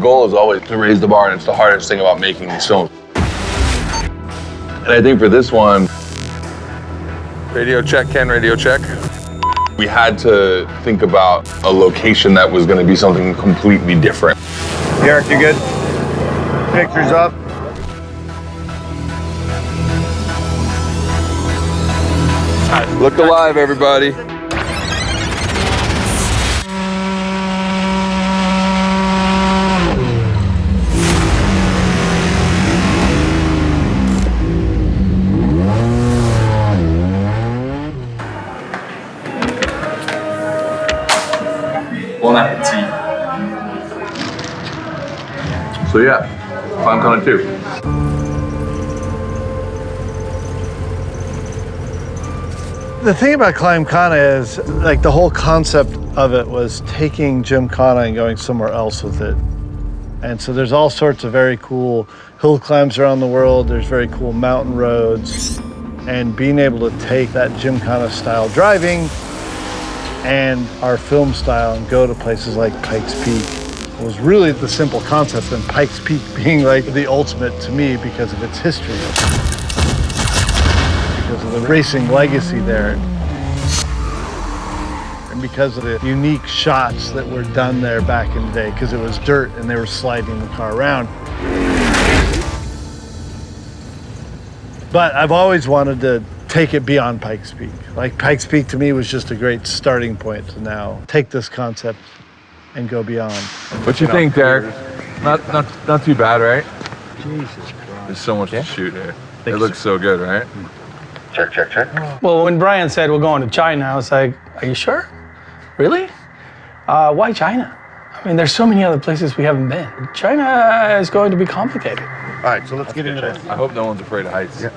goal is always to raise the bar, and it's the hardest thing about making these films. And I think for this one, radio check, Ken, radio check. We had to think about a location that was going to be something completely different. Derek, you good? Pictures up. Look alive, everybody. Bon appetit. So yeah, Climkana 2. The thing about Climkana is, like, the whole concept of it was taking Gymkhana and going somewhere else with it. And so there's all sorts of very cool hill climbs around the world. There's very cool mountain roads. And being able to take that Gymkhana style driving and our film style and go to places like Pikes Peak was really the simple concept, and Pikes Peak being like the ultimate to me because of its history, because of the racing legacy there, and because of the unique shots that were done there back in the day, because it was dirt and they were sliding the car around. But I've always wanted to take it beyond Pikes Peak. Like, Pikes Peak to me was just a great starting point to now take this concept and go beyond. What you think, Derek? Not too bad, right? Jesus Christ. There's so much to shoot here. It looks so good, right? Check, check, check. Well, when Brian said we're going to China, I was like, are you sure? Really? Why China? I mean, there's so many other places we haven't been. China is going to be complicated. All right, so let's get into this. I hope no one's afraid of heights. Yeah.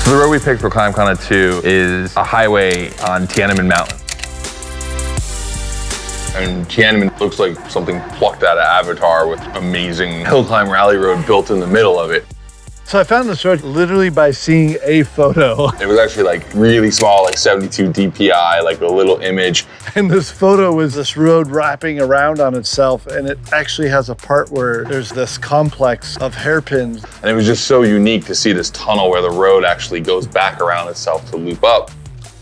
So the road we picked for Climkana 2 is a highway on Tianmen Mountain. And Tianmen looks like something plucked out of Avatar with amazing hill climb rally road built in the middle of it. So I found this road literally by seeing a photo. It was actually like really small, like 72 DPI, like a little image. And this photo was this road wrapping around on itself, and it actually has a part where there's this complex of hairpins. And it was just so unique to see this tunnel where the road actually goes back around itself to loop up.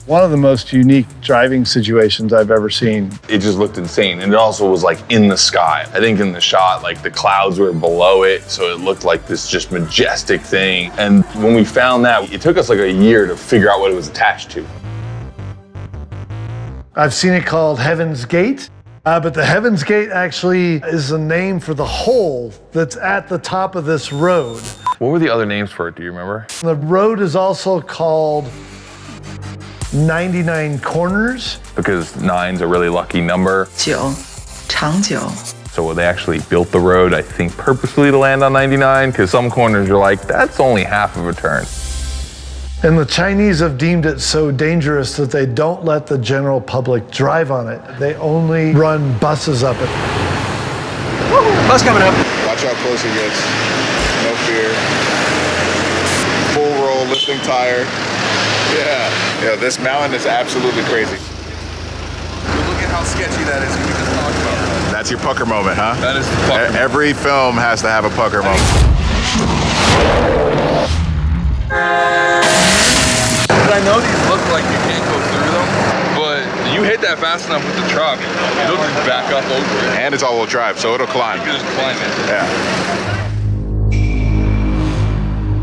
One of the most unique driving situations I've ever seen. It just looked insane. And it also was like in the sky. I think in the shot, like the clouds were below it. So it looked like this just majestic thing. And when we found that, it took us like a year to figure out what it was attached to. I've seen it called Heaven's Gate, but the Heaven's Gate actually is a name for the hole that's at the top of this road. What were the other names for it? Do you remember? The road is also called 99 Corners. Because 9's a really lucky number. 9长久 So they actually built the road, I think, purposely to land on 99, because some corners you're like, that's only half of a turn. And the Chinese have deemed it so dangerous that they don't let the general public drive on it. They only run buses up it. Bus coming up. Watch how close he gets. No fear. Full roll, lifting tire. Yeah, this mountain is absolutely crazy. Look at how sketchy that is we just talked about. That's your pucker moment, huh? That is the pucker moment. Every film has to have a pucker moment. I know these look like you can't go through them, but you hit that fast enough with the truck, it'll just back up over it. And it's all-wheel drive, so it'll climb. You can just climb it. Yeah.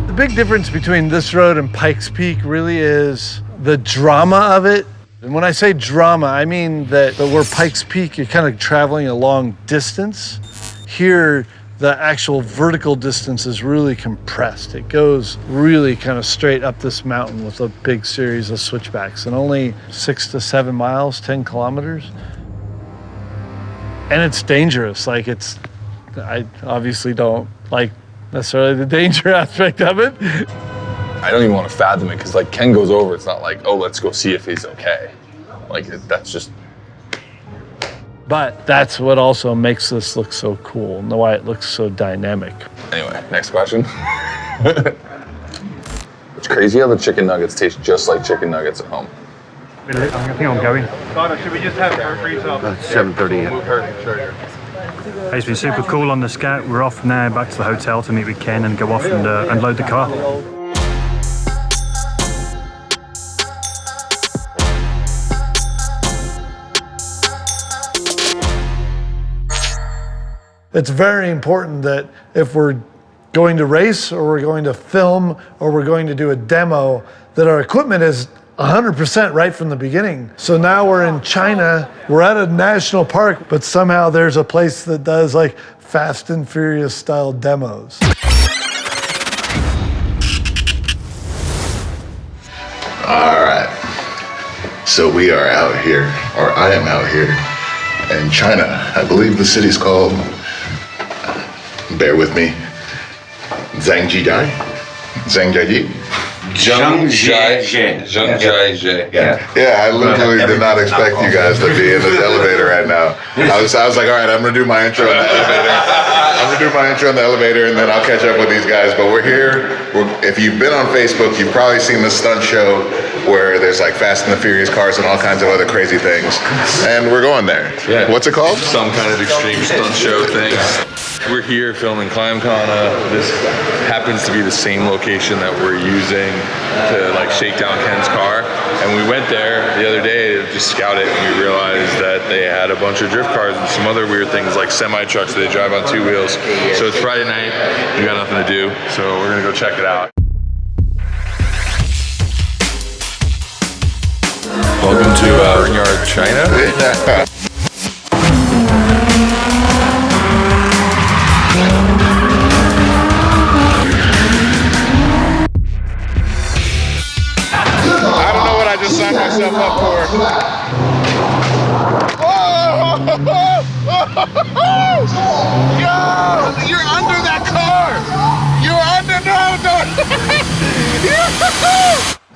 The big difference between this road and Pikes Peak really is the drama of it. And when I say drama, I mean that where Pikes Peak, you're kind of traveling a long distance. Here, the actual vertical distance is really compressed. It goes really kind of straight up this mountain with a big series of switchbacks, and only 6 to 7 miles, 10 kilometers. And it's dangerous. Like, I obviously don't like necessarily the danger aspect of it. I don't even want to fathom it, because like Ken goes over, it's not like, oh, let's go see if he's okay. Like, that's just. But that's what also makes this look so cool, and why it looks so dynamic. Anyway, next question. It's crazy how the chicken nuggets taste just like chicken nuggets at home. I think I'm going. Should we just have her freeze up? 7:30. It's been super cool on the Scout. We're off now back to the hotel to meet with Ken and go off and load the car. It's very important that if we're going to race or we're going to film or we're going to do a demo, that our equipment is 100% right from the beginning. So now we're in China, we're at a national park, but somehow there's a place that does like Fast and Furious style demos. All right. So we are out here, or I am out here in China. I believe the city's called, bear with me, Zhangjiajie? Zhangjiajie? Zhangjiajie. Yeah, I literally did not expect you guys to be in this elevator right now. I was like, all right, I'm gonna do my intro in the elevator. And then I'll catch up with these guys. But we're here. If you've been on Facebook, you've probably seen the stunt show where there's like Fast and the Furious cars and all kinds of other crazy things. And we're going there. Yeah. What's it called? Some kind of extreme stunt show thing. We're here filming Climkana. This happens to be the same location that we're using to like shake down Ken's car. And we went there the other day to just scout it, and we realized that they had a bunch of drift cars and some other weird things like semi-trucks that they drive on 2 wheels. So it's Friday night, we got nothing to do, so we're gonna go check it out. Welcome to Vineyard, China. Signed myself up for. Oh! Yo! You're under that car! You're under, no!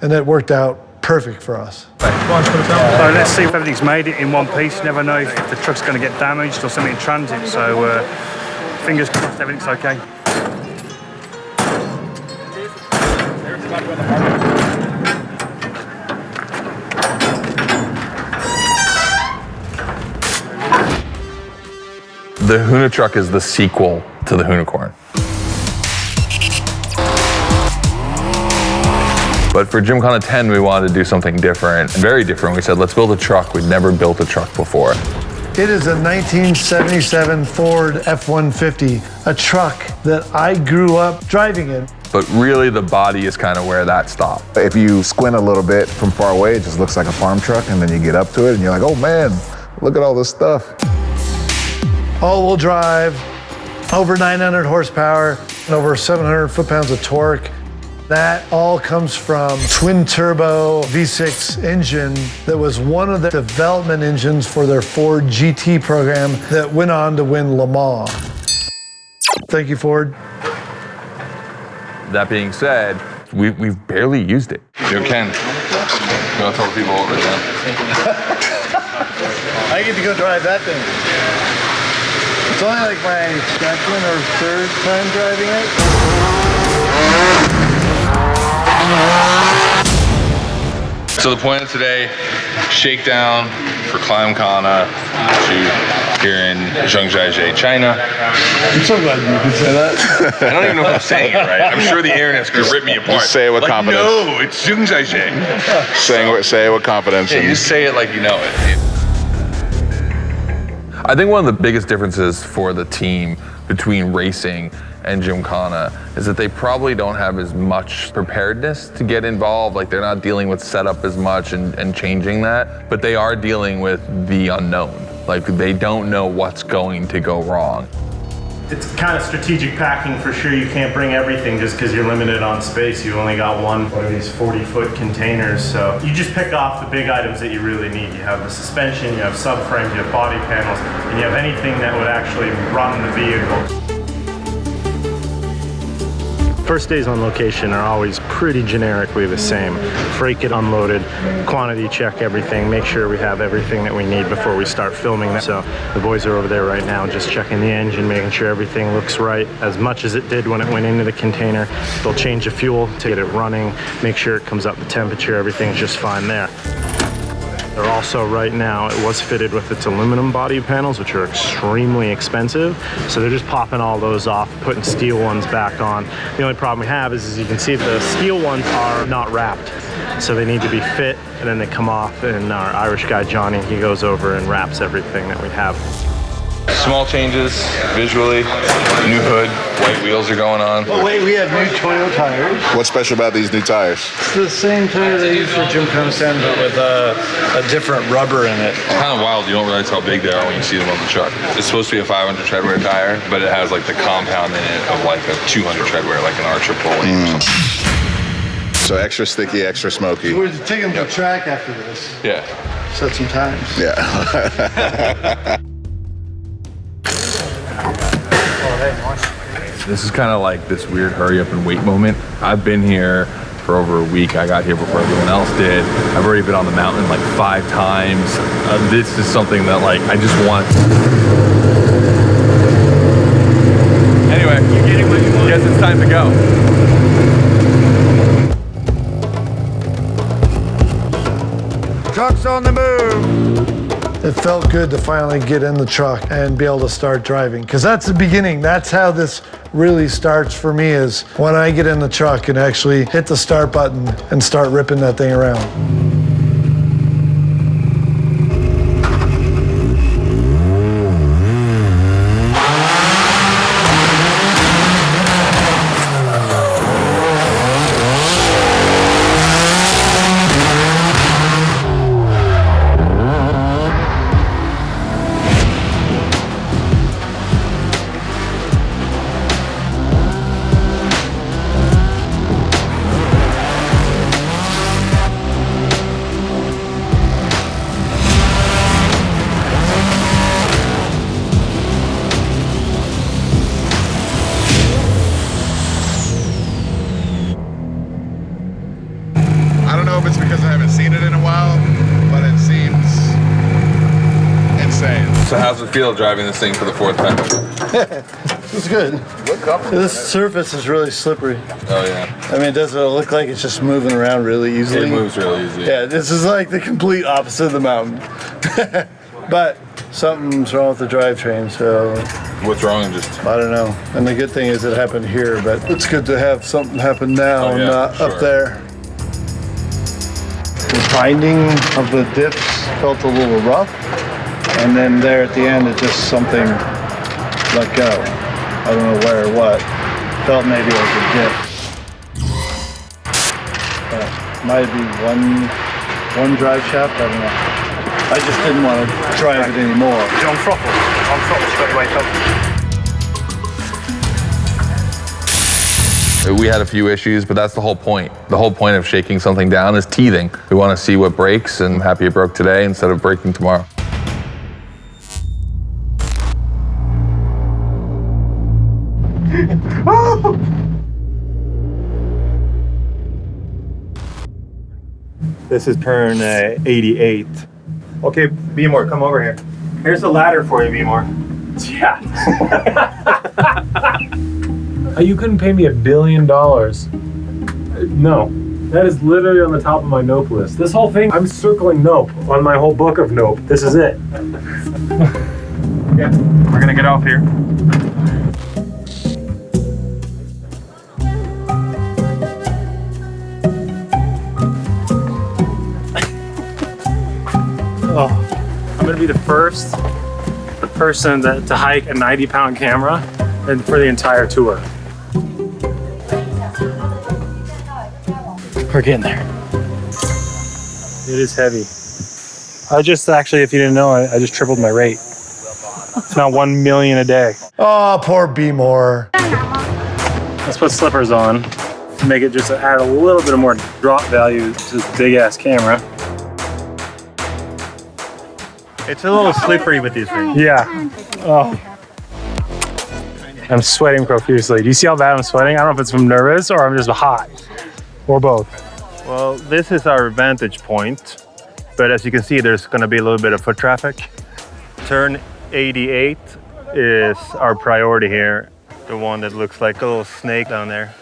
And it worked out perfect for us. So let's see if everything's made it in one piece. Never know if the truck's going to get damaged or something in transit. So fingers crossed everything's okay. The Hoonitruck is the sequel to the Hoonicorn. But for Climbkhana 10, we wanted to do something different, very different. We said, let's build a truck. We'd never built a truck before. It is a 1977 Ford F-150, a truck that I grew up driving in. But really, the body is kind of where that stopped. If you squint a little bit from far away, it just looks like a farm truck, and then you get up to it, and you're like, oh man, look at all this stuff. All-wheel drive, over 900 horsepower, and over 700 foot-pounds of torque. That all comes from twin-turbo V6 engine that was one of the development engines for their Ford GT program that went on to win Le Mans. Thank you, Ford. That being said, we've barely used it. Yo, Ken, you want to tell people what we're doing? I get to go drive that thing. It's only like my second or third time driving it. So the point of today, Shakedown for Climbkhana here in Zhangjiajie, China. I'm so glad you could say that. I don't even know if I'm saying it right. I'm sure the internet's gonna rip me apart. Just say it with confidence. No, it's Zhangjiajie. Say it with confidence. Yeah, you just say it like you know it. I think one of the biggest differences for the team between racing and Climbkhana is that they probably don't have as much preparedness to get involved. Like, they're not dealing with setup as much and changing that, but they are dealing with the unknown. Like, they don't know what's going to go wrong. It's kind of strategic packing for sure. You can't bring everything just because you're limited on space. You only got one of these 40-foot containers. So you just pick off the big items that you really need. You have the suspension, you have subframes, you have body panels, and you have anything that would actually run the vehicle. First days on location are always pretty generically the same. Freight get unloaded, quantity check everything, make sure we have everything that we need before we start filming that. So the boys are over there right now just checking the engine, making sure everything looks right as much as it did when it went into the container. They'll change the fuel to get it running, make sure it comes up the temperature, everything's just fine there. They're also right now, it was fitted with its aluminum body panels, which are extremely expensive. So they're just popping all those off, putting steel ones back on. The only problem we have is, as you can see, the steel ones are not wrapped. So they need to be fit, and then they come off, and our Irish guy, Johnny, he goes over and wraps everything that we have. Small changes visually, new hood, white wheels are going on. Oh wait, we have new Toyota tires. What's special about these new tires? It's the same tire they use for Gymkhana Stand, but with a different rubber in it. It's kind of wild, you don't realize how big they are when you see them on the truck. It's supposed to be a 500 treadwear tire, but it has like the compound in it of like a 200 treadwear, like an Archer pulley or something. So extra sticky, extra smoky. We're taking the track after this. Yeah. Set some times. Yeah. This is kind of like this weird hurry up and wait moment. I've been here for over a week. I got here before everyone else did. I've already been on the mountain like 5 times. This is something that like I just want. Anyway, you getting what you want? Guess it's time to go. Truck's on the move. It felt good to finally get in the truck and be able to start driving, because that's the beginning. That's how this really starts for me, is when I get in the truck and actually hit the start button and start ripping that thing around. I don't know if it's because I haven't seen it in a while, but it seems insane. So how's it feel driving this thing for the 4th time? It's good. This surface is really slippery. Oh yeah. I mean, does it look like it's just moving around really easily? It moves really easy. Yeah, this is like the complete opposite of the mountain. But something's wrong with the drivetrain, so What's wrong? Just I don't know. And the good thing is it happened here, but it's good to have something happen now and not sure. up there. The binding of the dips felt a little rough, and then there at the end, it just something let go. I don't know where or what. Felt maybe like a dip. Might be one drive shaft. I don't know. I just didn't want to drive it anymore. On throttle. On throttle straight away. we had a few issues, but that's the whole point. The whole point of shaking something down is teething. We want to see what breaks, and I'm happy it broke today instead of breaking tomorrow. This is turn 88. Okay, B-More, come over here. Here's the ladder for you, B-More. Yeah. You couldn't pay me $1 billion. No, that is literally on the top of my nope list. This whole thing, I'm circling nope on my whole book of nope. This is it. Yeah, we're gonna get off here. Oh, I'm gonna be the first person to hike a 90-pound camera and for the entire tour. We're getting there. It is heavy. I just actually, if you didn't know, I just tripled my rate. It's now 1 million a day. Oh, poor B-More. Let's put slippers on to make it just add a little bit of more drop value to this big ass camera. It's a little slippery with these things. Yeah. Oh. I'm sweating profusely. Do you see how bad I'm sweating? I don't know if it's from nervous or I'm just hot, or both. Well, this is our vantage point, but as you can see, there's gonna be a little bit of foot traffic. Turn 88 is our priority here. The one that looks like a little snake down there.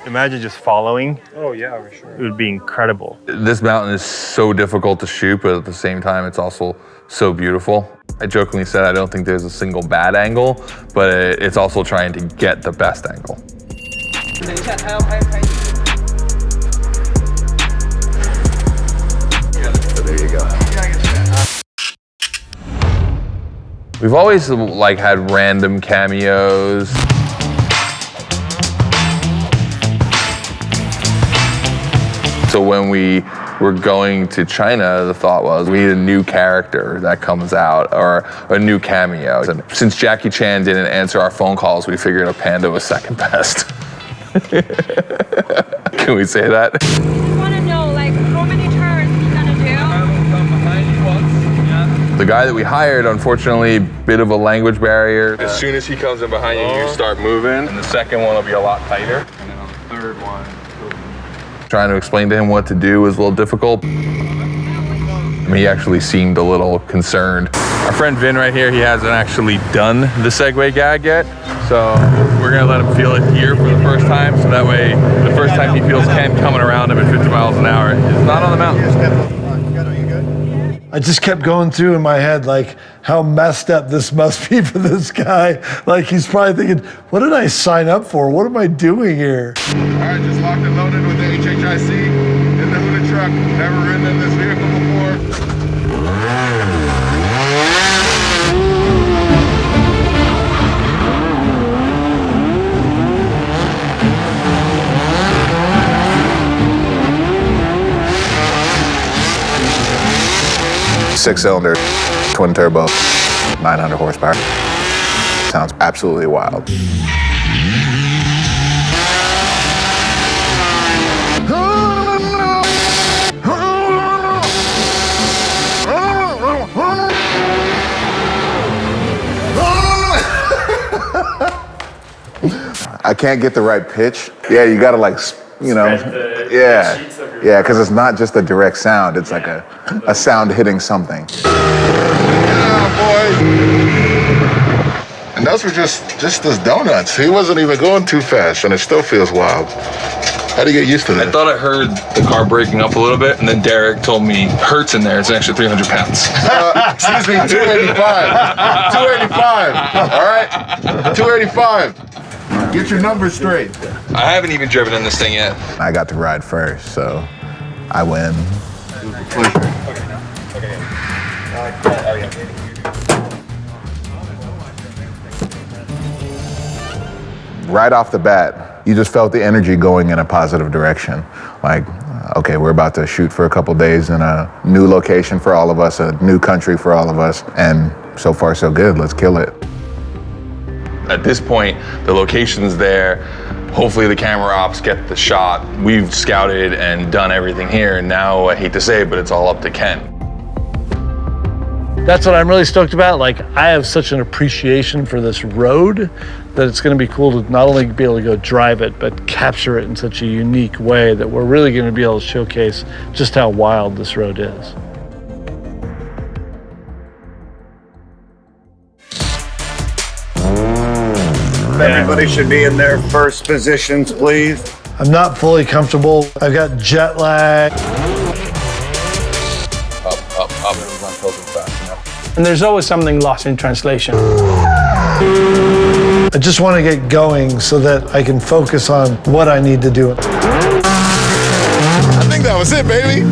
Imagine just following. Oh yeah, for sure. It would be incredible. This mountain is so difficult to shoot, but at the same time, it's also so beautiful. I jokingly said I don't think there's a single bad angle, but it's also trying to get the best angle. There you go. We've always like had random cameos. So when we were going to China, the thought was we need a new character that comes out or a new cameo. And since Jackie Chan didn't answer our phone calls, we figured a panda was second best. Can we say that? I want to know, like, how many turns you're gonna do? The guy that we hired, unfortunately, bit of a language barrier. As soon as he comes in behind you, you start moving. And the second one will be a lot tighter. And then on the third one, trying to explain to him what to do was a little difficult. He actually seemed a little concerned. Our friend Vin right here, he hasn't actually done the Segway gag yet. So we're gonna let him feel it here for the first time. So that way, the first time he feels Ken coming around him at 50 miles an hour, it's not on the mountain. I just kept going through in my head, like, how messed up this must be for this guy. Like, he's probably thinking, what did I sign up for? What am I doing here? All right, just locked and loaded with the HHIC in the Hoonitruck. Never ridden in this vehicle before. 6-cylinder, twin turbo, 900 horsepower. Sounds absolutely wild. I can't get the right pitch. Yeah, you gotta like, you know, yeah, because it's not just a direct sound. It's like a sound hitting something. Yeah, boy. And those were just those donuts. He wasn't even going too fast, and it still feels wild. How do you get used to that? I thought I heard the car breaking up a little bit, and then Derek told me Hertz in there. It's an extra 300 pounds. Excuse me, 285. 285. All right, 285. Get your numbers straight. I haven't even driven in this thing yet. I got to ride first, so I win. Right off the bat, you just felt the energy going in a positive direction. Like, okay, we're about to shoot for a couple days in a new location for all of us, a new country for all of us, and so far so good. Let's kill it. At this point, the location's there. Hopefully the camera ops get the shot. We've scouted and done everything here, and now I hate to say it, but it's all up to Ken. That's what I'm really stoked about. Like, I have such an appreciation for this road that it's going to be cool to not only be able to go drive it, but capture it in such a unique way that we're really going to be able to showcase just how wild this road is. Everybody should be in their first positions, please. I'm not fully comfortable. I've got jet lag. Up. It was on tilted fast enough. And there's always something lost in translation. I just want to get going so that I can focus on what I need to do. I think that was it, baby.